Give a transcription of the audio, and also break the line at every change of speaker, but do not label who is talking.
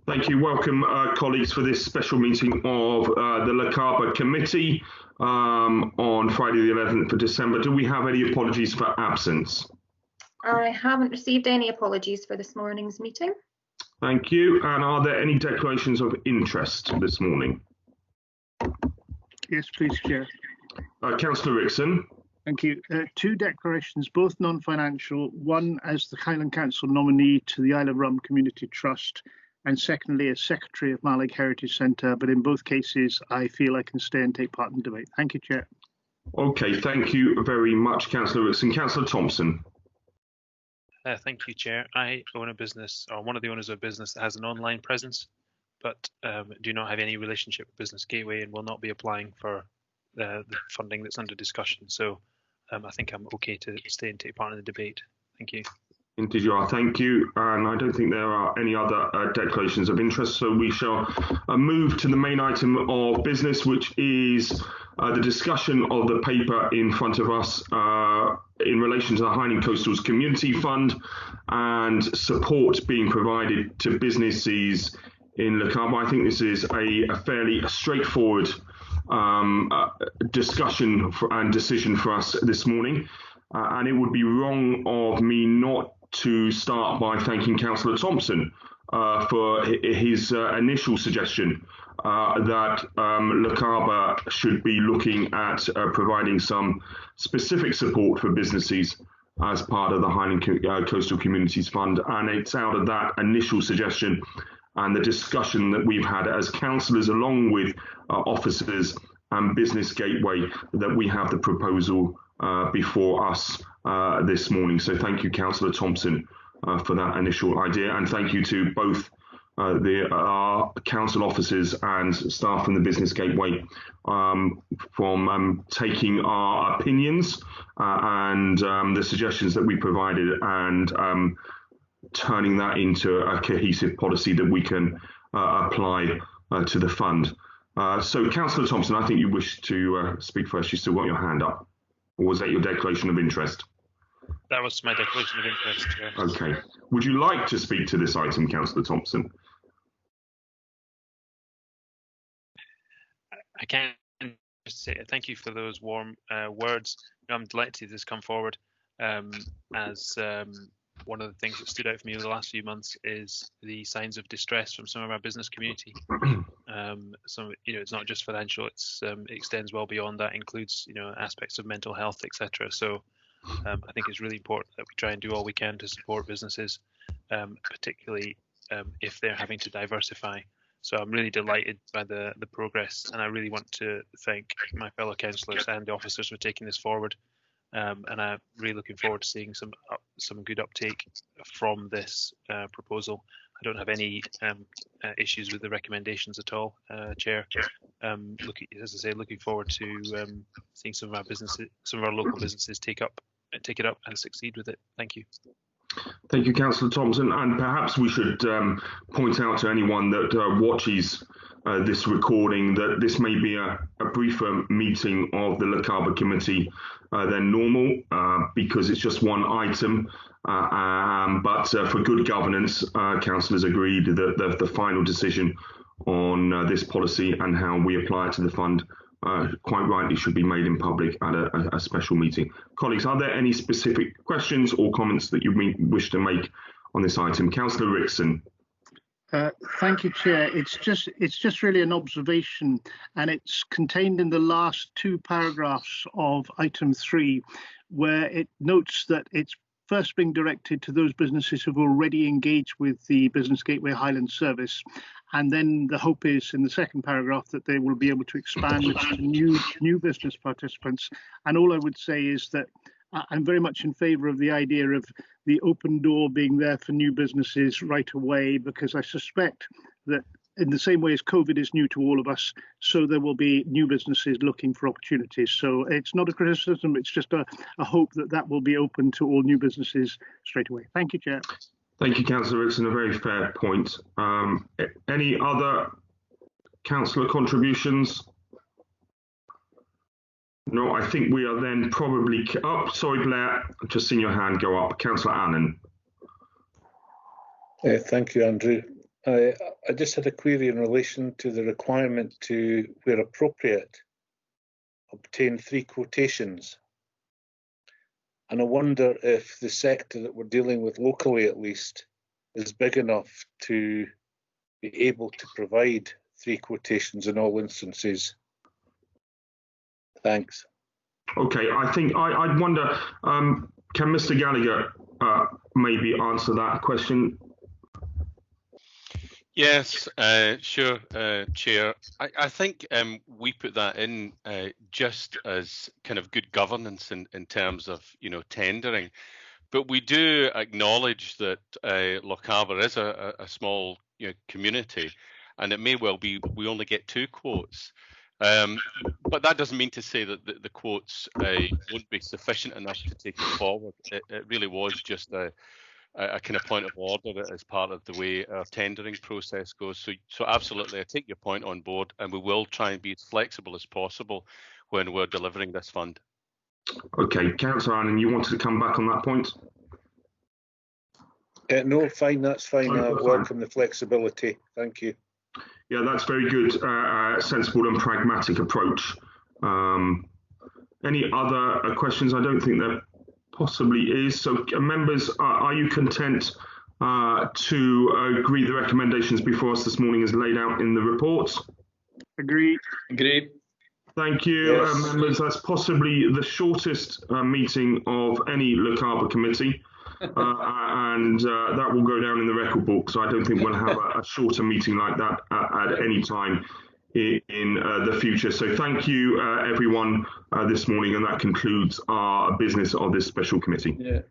Thank you. Welcome, colleagues, for this special meeting of the Lochaber Committee on Friday the 11th of December. Do we have any apologies for absence?
I haven't received any apologies for this morning's meeting.
Thank you. And are there any declarations of interest this morning?
Yes, please, Chair.
Councillor Rickson.
Thank you. Two declarations, both non-financial. One as the Highland Council nominee to the Isle of Rum Community Trust, and secondly as Secretary of Mallaig Heritage Centre. But in both cases, I feel I can stay and take part in the debate. Thank you, Chair.
Okay, thank you very much, Councillor Rickson. Councillor Thompson.
Thank you, Chair. I own a business, or one of the owners of a business that has an online presence, but do not have any relationship with Business Gateway and will not be applying for the funding that's under discussion. So I think I'm okay to stay and take part in the debate. Thank you.
Indeed you are. Thank you. And I don't think there are any other declarations of interest. So we shall move to the main item of business, which is the discussion of the paper in front of us in relation to the Highland Coastal's Community Fund and support being provided to businesses in Lochaber. I think this is a fairly straightforward discussion and decision for us this morning. And it would be wrong of me not to start by thanking Councillor Thompson for his initial suggestion that Lochaber should be looking at providing some specific support for businesses as part of the Highland Coastal Communities Fund. And it's out of that initial suggestion and the discussion that we've had as councillors along with officers and Business Gateway that we have the proposal before us this morning. So thank you, Councillor Thompson, for that initial idea, and thank you to both our council officers and staff from the Business Gateway from taking our opinions and the suggestions that we provided and turning that into a cohesive policy that we can apply to the fund. So, Councillor Thompson, I think you wish to speak first. You still got your hand up. Or was that your declaration of interest?
That was my declaration of interest, Chair.
Okay. Would you like to speak to this item, Councillor Thompson?
I can just say thank you for those warm words. I'm delighted to see this come forward. As one of the things that stood out for me over the last few months is the signs of distress from some of our business community. It's not just financial; it extends well beyond that. Includes aspects of mental health, etc. So I think it's really important that we try and do all we can to support businesses, particularly if they're having to diversify. So I'm really delighted by the progress, and I really want to thank my fellow councillors and the officers for taking this forward. And I'm really looking forward to seeing some good uptake from this proposal. I don't have any issues with the recommendations at all, Chair. As I say, looking forward to seeing some of our local businesses take it up and succeed with it. Thank you.
Thank you, Councillor Thompson. And perhaps we should point out to anyone that watches this recording that this may be a briefer meeting of the Lochaber Committee than normal because it's just one item. But for good governance, councillors agreed that the final decision on this policy and how we apply it to the fund quite rightly should be made in public at a special meeting. Colleagues, are there any specific questions or comments that you wish to make on this item? Councillor Rickson.
Thank you, Chair. It's just really an observation, and it's contained in the last two paragraphs of item 3, where it notes that it's first being directed to those businesses who've already engaged with the Business Gateway Highland service. And then the hope is in the second paragraph that they will be able to expand this to new business participants. And all I would say is that I'm very much in favour of the idea of the open door being there for new businesses right away, because I suspect that in the same way as COVID is new to all of us, so there will be new businesses looking for opportunities. So it's not a criticism, it's just a hope that will be open to all new businesses straight away. Thank you, Chair.
Thank you, Councillor Rickson. A very fair point. Any other councillor contributions? No, I think we are then probably... Oh, sorry, Blair. I've just seen your hand go up. Councillor Annan.
Thank you, Andrew. I just had a query in relation to the requirement to, where appropriate, obtain 3 quotations. And I wonder if the sector that we're dealing with locally, at least, is big enough to be able to provide 3 quotations in all instances. Thanks.
Okay, I think I'd wonder, can Mr. Gallagher maybe answer that question?
Yes, sure, Chair. I think we put that in just as kind of good governance in terms of, tendering. But we do acknowledge that Lochaber is a small community, and it may well be we only get 2 quotes. But that doesn't mean to say that the quotes won't be sufficient enough to take it forward. It really was just a kind of point of order as part of the way our tendering process goes. So absolutely, I take your point on board, and we will try and be as flexible as possible when we're delivering this fund.
Okay, Councillor Annan, you wanted to come back on that point?
No, fine, that's fine. I welcome the flexibility. Thank you.
Yeah, that's very good, sensible and pragmatic approach. Any other questions? I don't think there possibly is. So, members, are you content to agree the recommendations before us this morning as laid out in the report?
Agreed.
Agreed.
Thank you,
Yes.
members. That's possibly the shortest meeting of any Lochaber committee. And that will go down in the record book. So I don't think we'll have a shorter meeting like that at any time in the future. So thank you, everyone, this morning, and that concludes our business of this special committee.
Yeah.